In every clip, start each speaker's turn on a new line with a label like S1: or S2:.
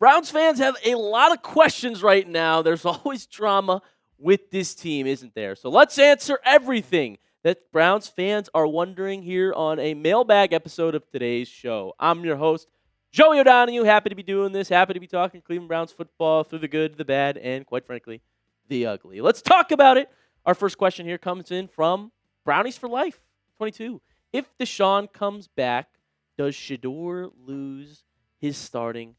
S1: Browns fans have a lot of questions right now. There's always drama with this team, isn't there? So let's answer everything that Browns fans are wondering here on a mailbag episode of today's show. I'm your host, Joey O'Donoghue. Happy to be doing this. Happy to be talking Cleveland Browns football through the good, the bad, and quite frankly, the ugly. Let's talk about it. Our first question here comes in from Brownies for Life 22. If Deshaun comes back, does Shedeur lose his starting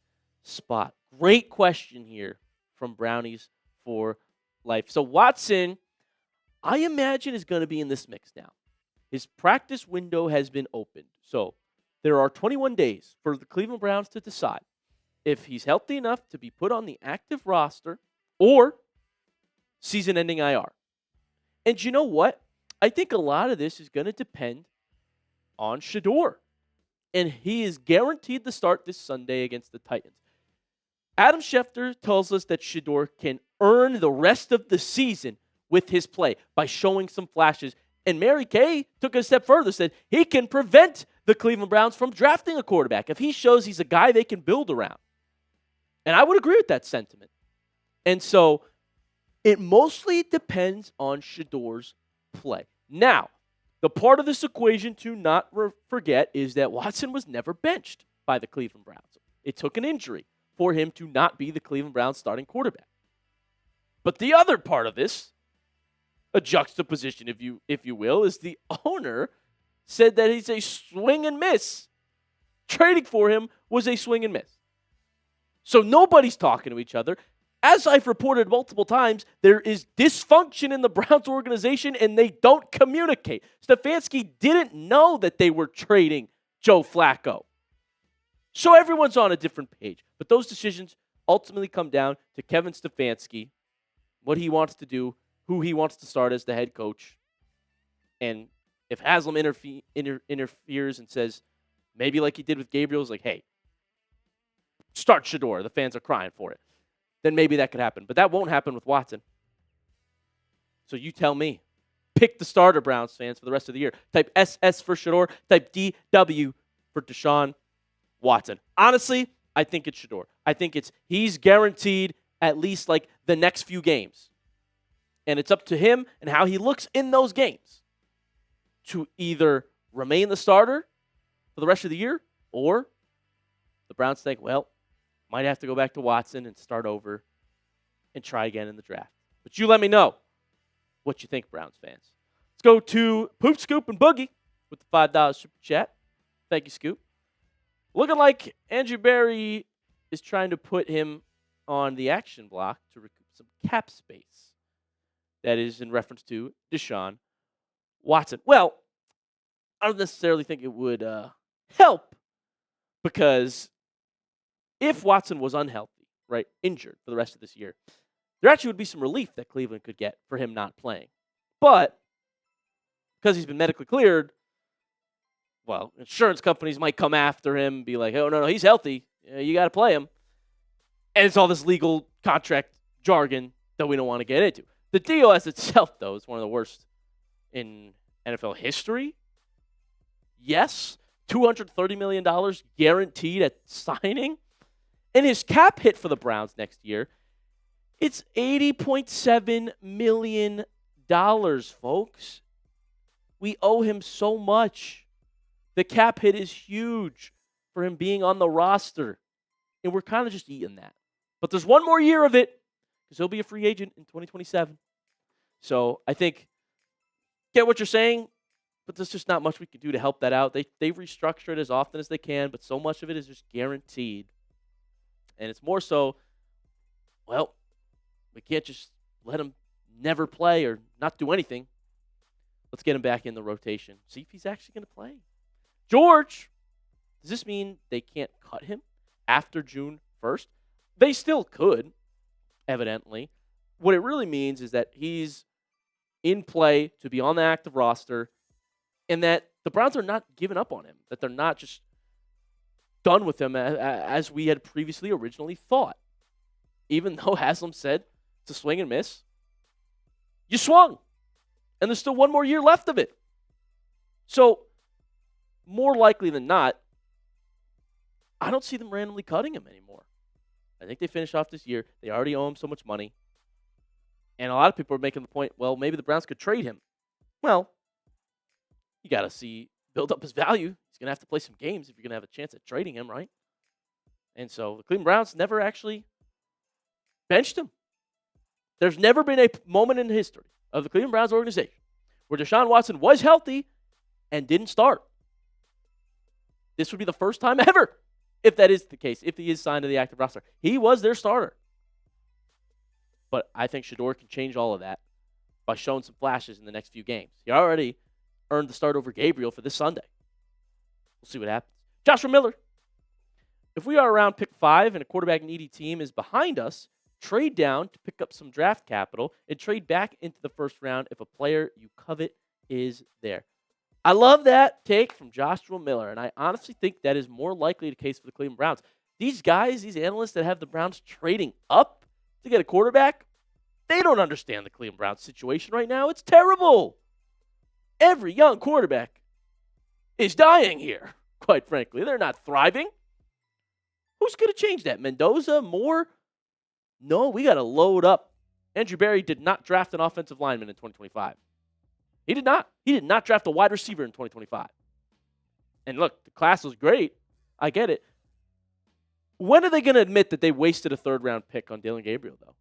S1: spot? Great question here from Brownies for Life. So Watson, I imagine, is going to be in this mix now. His practice window has been opened. So there are 21 days for the Cleveland Browns to decide if he's healthy enough to be put on the active roster or season-ending IR. And you know what? I think a lot of this is going to depend on Shedeur. And he is guaranteed to start this Sunday against the Titans. Adam Schefter tells us that Shedeur can earn the rest of the season with his play by showing some flashes. And Mary Kay took it a step further, said he can prevent the Cleveland Browns from drafting a quarterback if he shows he's a guy they can build around. And I would agree with that sentiment. And so it mostly depends on Shedeur's play. Now, the part of this equation to not forget is that Watson was never benched by the Cleveland Browns. It took an injury for him to not be the Cleveland Browns starting quarterback. But the other part of this, a juxtaposition, if you will, is the owner said that he's a swing and miss. Trading for him was a swing and miss. So nobody's talking to each other. As I've reported multiple times, there is dysfunction in the Browns organization and they don't communicate. Stefanski didn't know that they were trading Joe Flacco. So everyone's on a different page. But those decisions ultimately come down to Kevin Stefanski, what he wants to do, who he wants to start as the head coach. And if Haslam interferes and says, maybe like he did with Gabriel, is like, hey, start Shedeur. The fans are crying for it. Then maybe that could happen. But that won't happen with Watson. So you tell me. Pick the starter, Browns fans, for the rest of the year. Type SS for Shedeur. Type DW for Deshaun Watson. Honestly, I think it's Shedeur. I think he's guaranteed at least like the next few games. And it's up to him and how he looks in those games to either remain the starter for the rest of the year or the Browns think, well, might have to go back to Watson and start over and try again in the draft. But you let me know what you think, Browns fans. Let's go to Poop, Scoop, and Boogie with the $5 super chat. Thank you, Scoop. Looking like Andrew Berry is trying to put him on the action block to recoup some cap space. That is in reference to Deshaun Watson. Well, I don't necessarily think it would help because if Watson was unhealthy, right, injured for the rest of this year, there actually would be some relief that Cleveland could get for him not playing. But because he's been medically cleared, well, insurance companies might come after him and be like, oh, no, he's healthy. You got to play him. And it's all this legal contract jargon that we don't want to get into. The deal as itself, though, is one of the worst in NFL history. Yes, $230 million guaranteed at signing. And his cap hit for the Browns next year, it's $80.7 million, folks. We owe him so much. The cap hit is huge for him being on the roster. And we're kind of just eating that. But there's one more year of it because he'll be a free agent in 2027. So I think, get what you're saying, but there's just not much we can do to help that out. They restructure it as often as they can, but so much of it is just guaranteed. And it's more so, well, we can't just let him never play or not do anything. Let's get him back in the rotation. See if he's actually going to play. George, does this mean they can't cut him after June 1st? They still could, evidently. What it really means is that he's in play to be on the active roster and that the Browns are not giving up on him, that they're not just done with him as we had previously originally thought. Even though Haslam said it's a swing and miss, you swung. And there's still one more year left of it. So, more likely than not, I don't see them randomly cutting him anymore. I think they finish off this year. They already owe him so much money. And a lot of people are making the point, well, maybe the Browns could trade him. Well, you got to build up his value. He's going to have to play some games if you're going to have a chance at trading him, right? And so the Cleveland Browns never actually benched him. There's never been a moment in the history of the Cleveland Browns organization where Deshaun Watson was healthy and didn't start. This would be the first time ever, if that is the case, if he is signed to the active roster. He was their starter. But I think Shedeur can change all of that by showing some flashes in the next few games. He already earned the start over Gabriel for this Sunday. We'll see what happens. Joshua Miller. If we are around pick 5 and a quarterback-needy team is behind us, trade down to pick up some draft capital and trade back into the first round if a player you covet is there. I love that take from Joshua Miller, and I honestly think that is more likely the case for the Cleveland Browns. These guys, these analysts that have the Browns trading up to get a quarterback, they don't understand the Cleveland Browns situation right now. It's terrible. Every young quarterback is dying here, quite frankly. They're not thriving. Who's going to change that? Mendoza? Moore? No, we got to load up. Andrew Berry did not draft an offensive lineman in 2025. He did not. He did not draft a wide receiver in 2025. And look, the class was great. I get it. When are they going to admit that they wasted a third-round pick on Dillon Gabriel, though?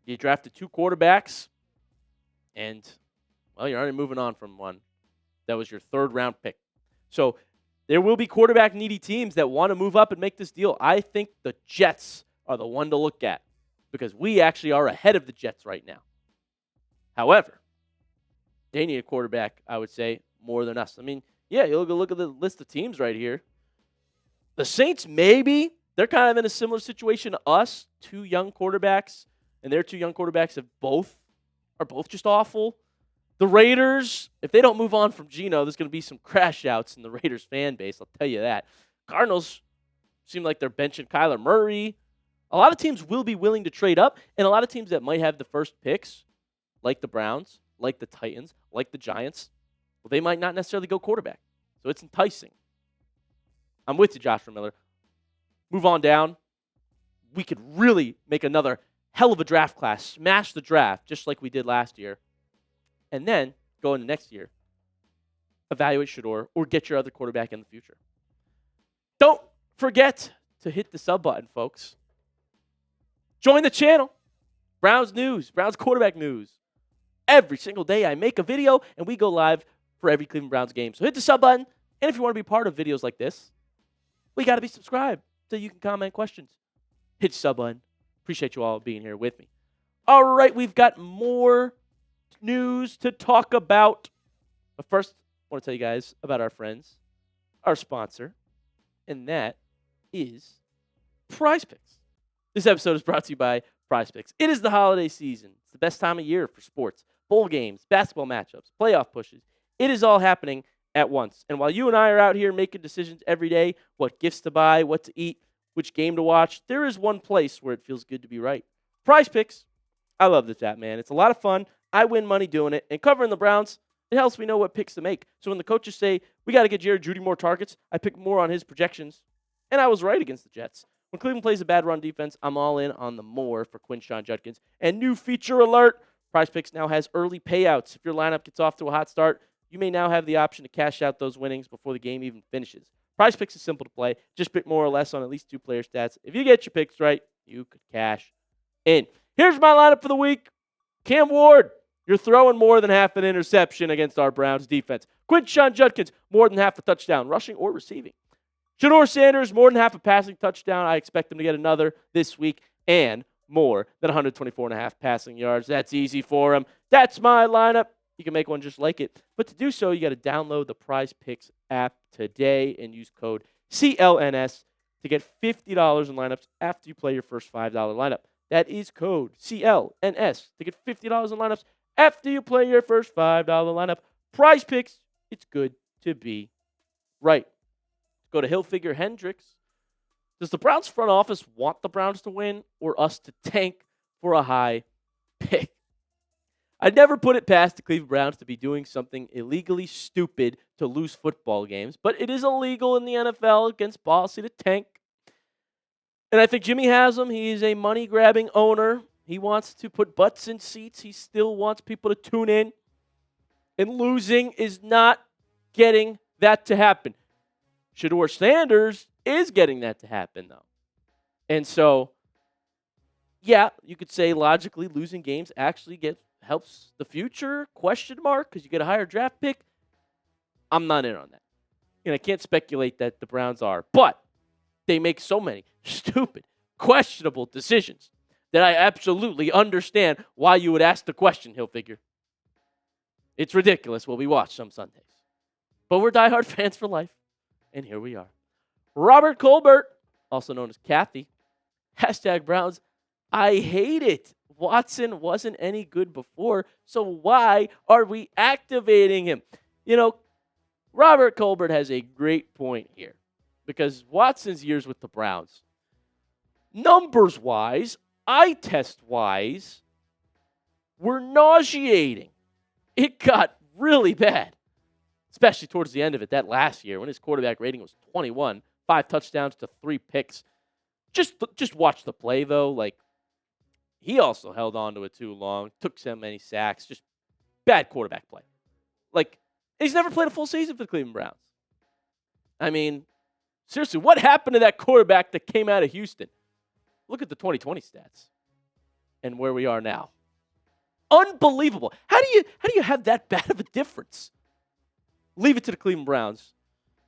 S1: You drafted 2 quarterbacks, and, well, you're already moving on from one. That was your third-round pick. So there will be quarterback-needy teams that want to move up and make this deal. I think the Jets are the one to look at because we actually are ahead of the Jets right now. However, they need a quarterback, I would say, more than us. I mean, yeah, you'll go look at the list of teams right here. The Saints, maybe. They're kind of in a similar situation to us. 2 young quarterbacks, and their 2 young quarterbacks are both just awful. The Raiders, if they don't move on from Geno, there's going to be some crash outs in the Raiders fan base. I'll tell you that. Cardinals seem like they're benching Kyler Murray. A lot of teams will be willing to trade up, and a lot of teams that might have the first picks, like the Browns, like the Titans, like the Giants, well, they might not necessarily go quarterback. So it's enticing. I'm with you, Joshua Miller. Move on down. We could really make another hell of a draft class, smash the draft, just like we did last year. And then go into next year, evaluate Shedeur, or get your other quarterback in the future. Don't forget to hit the sub button, folks. Join the channel. Browns news, Browns quarterback news. Every single day I make a video, and we go live for every Cleveland Browns game. So hit the sub button, and if you want to be part of videos like this, we got to be subscribed so you can comment questions. Hit the sub button. Appreciate you all being here with me. All right, we've got more news to talk about. But first, I want to tell you guys about our friends, our sponsor, and that is Prize Picks. This episode is brought to you by Prize Picks. It is the holiday season. It's the best time of year for sports, bowl games, basketball matchups, playoff pushes. It is all happening at once. And while you and I are out here making decisions every day, what gifts to buy, what to eat, which game to watch, there is one place where it feels good to be right. Prize Picks. I love this app, man. It's a lot of fun. I win money doing it. And covering the Browns, it helps me know what picks to make. So when the coaches say, we got to get Jared Jeudy more targets, I pick more on his projections. And I was right against the Jets. When Cleveland plays a bad run defense, I'm all in on the more for Quinshon Judkins. And new feature alert, Prize Picks now has early payouts. If your lineup gets off to a hot start, you may now have the option to cash out those winnings before the game even finishes. Prize Picks is simple to play. Just pick more or less on at least 2 player stats. If you get your picks right, you could cash in. Here's my lineup for the week. Cam Ward, you're throwing more than half an interception against our Browns defense. Quinshon Judkins, more than half a touchdown, rushing or receiving. Shedeur Sanders, more than half a passing touchdown. I expect him to get another this week and more than 124.5 passing yards. That's easy for him. That's my lineup. You can make one just like it. But to do so, you got to download the Prize Picks app today and use code CLNS to get $50 in lineups after you play your first $5 lineup. That is code CLNS to get $50 in lineups after you play your first $5 lineup. Prize Picks, it's good to be right. Go to Hilfiger Hendricks. Does the Browns front office want the Browns to win or us to tank for a high pick? I'd never put it past the Cleveland Browns to be doing something illegally stupid to lose football games, but it is illegal in the NFL against policy to tank. And I think Jimmy has him. He's a money-grabbing owner. He wants to put butts in seats. He still wants people to tune in. And losing is not getting that to happen. Shedeur Sanders is getting that to happen, though. And so, yeah, you could say logically losing games actually helps the future, question mark, because you get a higher draft pick. I'm not in on that. And I can't speculate that the Browns are. But they make so many stupid, questionable decisions that I absolutely understand why you would ask the question, Hilfiger. It's ridiculous what we watch some Sundays. But we're diehard fans for life. And here we are. Robert Colbert, also known as Kathy, #Browns. I hate it. Watson wasn't any good before, so why are we activating him? Robert Colbert has a great point here because Watson's years with the Browns, numbers-wise, eye test-wise, were nauseating. It got really bad, especially towards the end of it, that last year when his quarterback rating was 21, 5 touchdowns to 3 picks. Just watch the play, though. He also held on to it too long, took so many sacks, just bad quarterback play. He's never played a full season for the Cleveland Browns. I mean, seriously, what happened to that quarterback that came out of Houston? Look at the 2020 stats and where we are now. Unbelievable. How do you have that bad of a difference? Leave it to the Cleveland Browns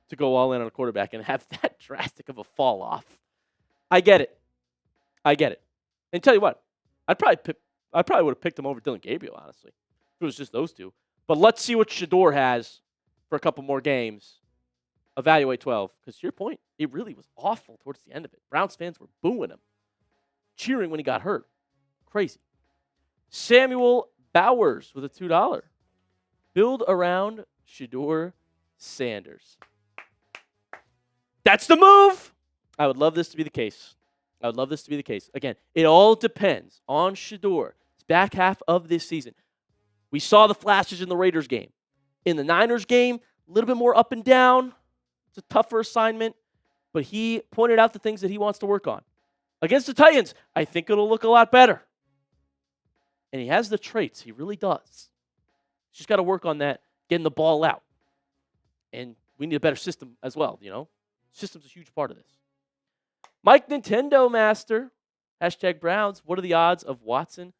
S1: to go all in on a quarterback and have that drastic of a fall off. I get it. And tell you what, I probably would have picked him over Dylan Gabriel, honestly, if it was just those two. But let's see what Shedeur has for a couple more games. Evaluate 12. Because to your point, it really was awful towards the end of it. Browns fans were booing him, cheering when he got hurt. Crazy. Samuel Bowers with a $2. Build around Shedeur Sanders. That's the move. I would love this to be the case. Again, it all depends on Shedeur. It's back half of this season. We saw the flashes in the Raiders game. In the Niners game, a little bit more up and down. It's a tougher assignment, but he pointed out the things that he wants to work on. Against the Titans, I think it'll look a lot better. And he has the traits. He really does. He's just got to work on that, getting the ball out. And we need a better system as well, System's a huge part of this. Mike Nintendo Master, #Browns. What are the odds of Watson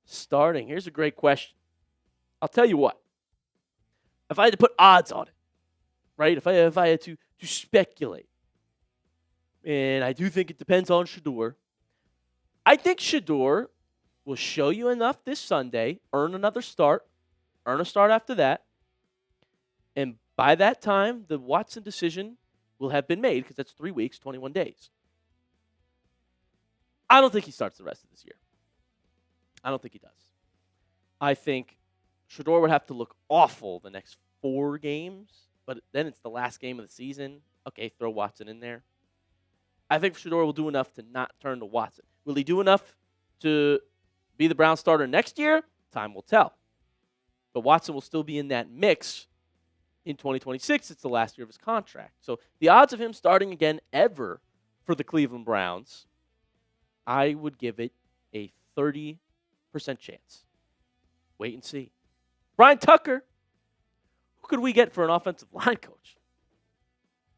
S1: starting? Here's a great question. I'll tell you what. If I had to put odds on it, right? If I had to speculate, and I do think it depends on Shedeur, I think Shedeur will show you enough this Sunday, earn another start, earn a start after that, and by that time, the Watson decision will have been made because that's 3 weeks, 21 days. I don't think he starts the rest of this year. I don't think he does. I think Shedeur would have to look awful the next 4 games, but then it's the last game of the season. Okay, throw Watson in there. I think Shedeur will do enough to not turn to Watson. Will he do enough to be the Browns starter next year? Time will tell. But Watson will still be in that mix in 2026. It's the last year of his contract. So the odds of him starting again ever for the Cleveland Browns, I would give it a 30% chance. Wait and see. Brian Tucker, who could we get for an offensive line coach?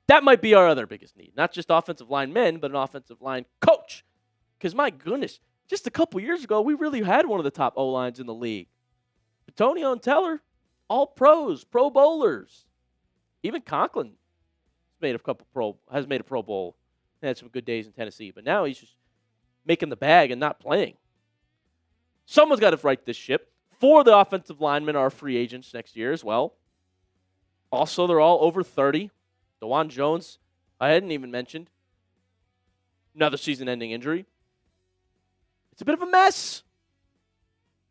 S1: That might be our other biggest need. Not just offensive line men, but an offensive line coach. Because my goodness, just a couple years ago, we really had one of the top O-lines in the league. Antonio and Teller, all pros, Pro Bowlers. Even Conklin has made a Pro Bowl. Had some good days in Tennessee, but now he's just making the bag and not playing. Someone's got to right this ship. 4 of the offensive linemen are free agents next year as well. Also, they're all over 30. DeJuan Jones, I hadn't even mentioned. Another season-ending injury. It's a bit of a mess.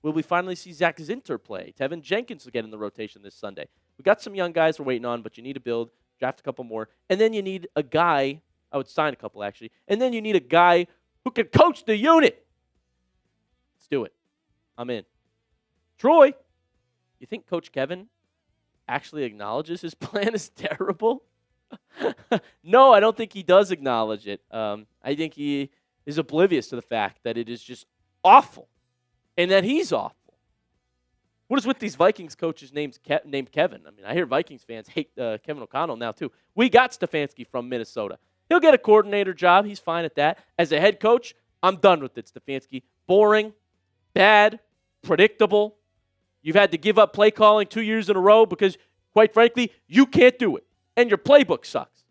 S1: Will we finally see Zach Zinter play? Tevin Jenkins will get in the rotation this Sunday. We got some young guys we're waiting on, but you need to build, draft a couple more. And then you need a guy, I would sign a couple actually, and then you need a guy who can coach the unit. Let's do it. I'm in. Troy, you think Coach Kevin actually acknowledges his plan is terrible? No, I don't think he does acknowledge it. I think he is oblivious to the fact that it is just awful and that he's awful. What is with these Vikings coaches named Kevin? I mean, I hear Vikings fans hate Kevin O'Connell now, too. We got Stefanski from Minnesota. He'll get a coordinator job. He's fine at that. As a head coach, I'm done with it, Stefanski. Boring, bad, predictable. You've had to give up play calling 2 years in a row because, quite frankly, you can't do it. And your playbook sucks.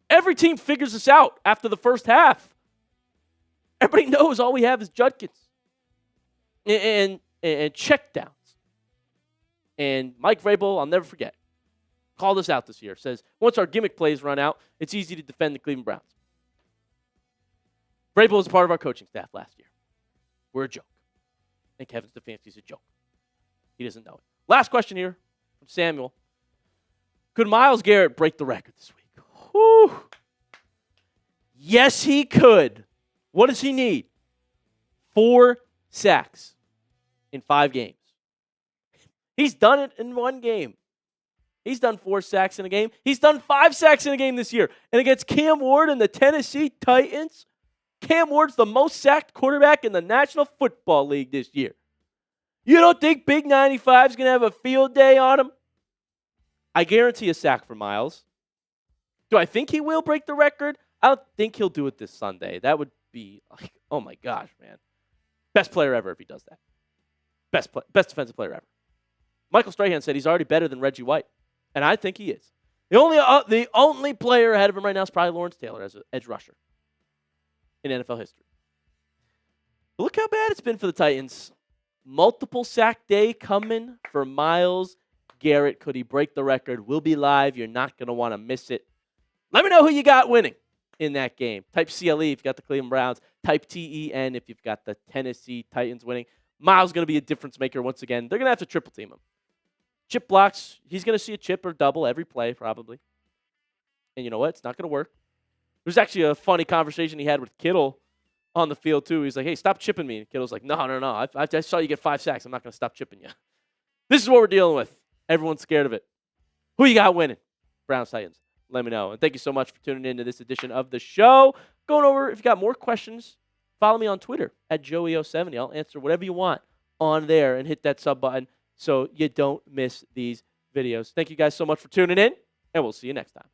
S1: Every team figures this out after the first half. Everybody knows all we have is Judkins and check downs. And Mike Vrabel, I'll never forget, called us out this year. Says, once our gimmick plays run out, it's easy to defend the Cleveland Browns. Vrabel was a part of our coaching staff last year. We're a joke. And Kevin Stefanski's a joke. He doesn't know it. Last question here from Samuel. Could Myles Garrett break the record this week? Whew. Yes, he could. What does he need? 4 sacks in 5 games. He's done it in 1 game. He's done 4 sacks in a game. He's done 5 sacks in a game this year. And against Cam Ward and the Tennessee Titans, Cam Ward's the most sacked quarterback in the National Football League this year. You don't think Big 95 is going to have a field day on him? I guarantee a sack for Myles. Do I think he will break the record? I don't think he'll do it this Sunday. That would be like, oh my gosh, man. Best player ever if he does that. Best defensive player ever. Michael Strahan said he's already better than Reggie White, and I think he is. The only player ahead of him right now is probably Lawrence Taylor as an edge rusher in NFL history. But look how bad it's been for the Titans. Multiple sack day coming for Myles Garrett. Could he break the record? We'll be live. You're not going to want to miss it. Let me know who you got winning in that game. Type CLE if you got the Cleveland Browns. Type TEN if you've got the Tennessee Titans winning. Myles going to be a difference maker once again. They're going to have to triple team him. Chip blocks. He's going to see a chip or double every play probably. And you know what? It's not going to work. There's actually a funny conversation he had with Kittle on the field too. He's like, hey, stop chipping me. And Kittle's like, no. I saw you get 5 sacks. I'm not going to stop chipping you. This is what we're dealing with. Everyone's scared of it. Who you got winning? Browns, Titans. Let me know. And thank you so much for tuning in to this edition of the show. Going over, if you got more questions, follow me on Twitter at Joey070. I'll answer whatever you want on there and hit that sub button so you don't miss these videos. Thank you guys so much for tuning in, and we'll see you next time.